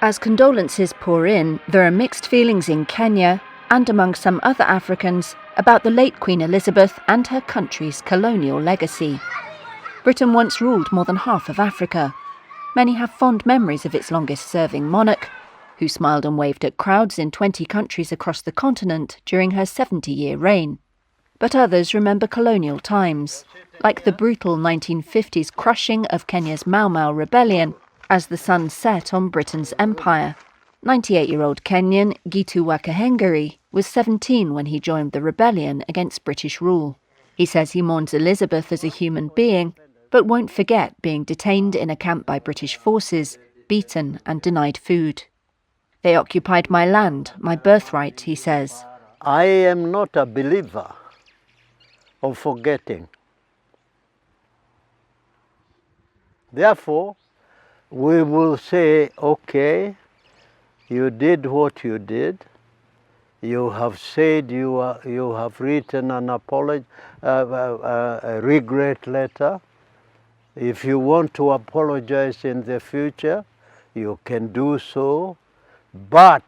As condolences pour in, there are mixed feelings in Kenya and among some other Africans about the late Queen Elizabeth and her country's colonial legacy. Britain once ruled more than half of Africa. Many have fond memories of its longest-serving monarch, who smiled and waved at crowds in 20 countries across the continent during her 70-year reign. But others remember colonial times, like the brutal 1950s crushing of Kenya's Mau Mau rebellion as the sun set on Britain's empire. 98-year-old Kenyan Gitu Wakahengeri was 17 when he joined the rebellion against British rule. He says he mourns Elizabeth as a human being, but won't forget being detained in a camp by British forces, beaten and denied food. They occupied my land, my birthright, he says. I am not a believer of forgetting. Therefore, we will say, okay, you did what you did. You have said you have written an apology, a regret letter. If you want to apologize in the future, you can do so. But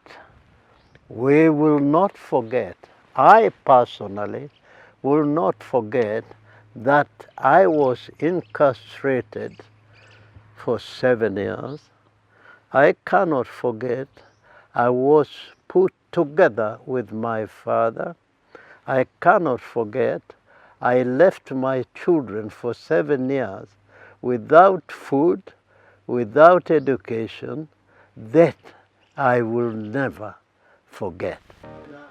we will not forget, I personally will not forget that I was incarcerated for 7 years. I cannot forget I was put together with my father. I cannot forget I left my children for 7 years without food, without education. That I will never forget.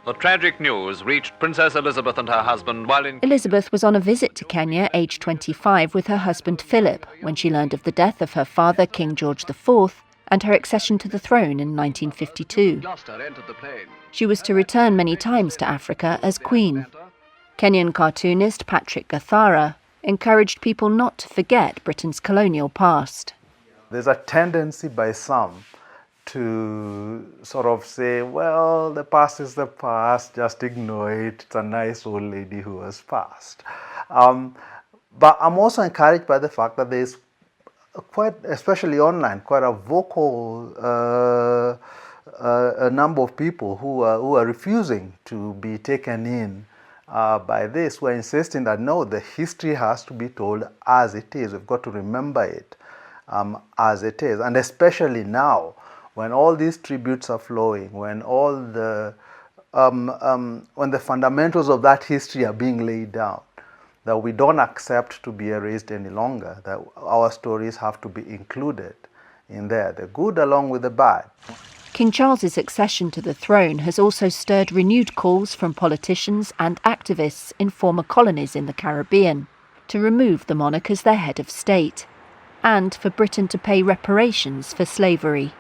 The tragic news reached Princess Elizabeth and her husband while in... Elizabeth was on a visit to Kenya, aged 25, with her husband Philip, when she learned of the death of her father, King George IV, and her accession to the throne in 1952. She was to return many times to Africa as Queen. Kenyan cartoonist Patrick Gathara encouraged people not to forget Britain's colonial past. There's a tendency by some to sort of say, well, the past is the past, just ignore it. It's a nice old lady who has passed. But I'm also encouraged by the fact that there's quite, especially online, quite a vocal a number of people who are refusing to be taken in by this. We're insisting that no, the history has to be told as it is. We've got to remember it as it is, and especially now, when all these tributes are flowing, when all the when the fundamentals of that history are being laid down, that we don't accept to be erased any longer, that our stories have to be included in there, the good along with the bad. King Charles's accession to the throne has also stirred renewed calls from politicians and activists in former colonies in the Caribbean to remove the monarch as their head of state, and for Britain to pay reparations for slavery.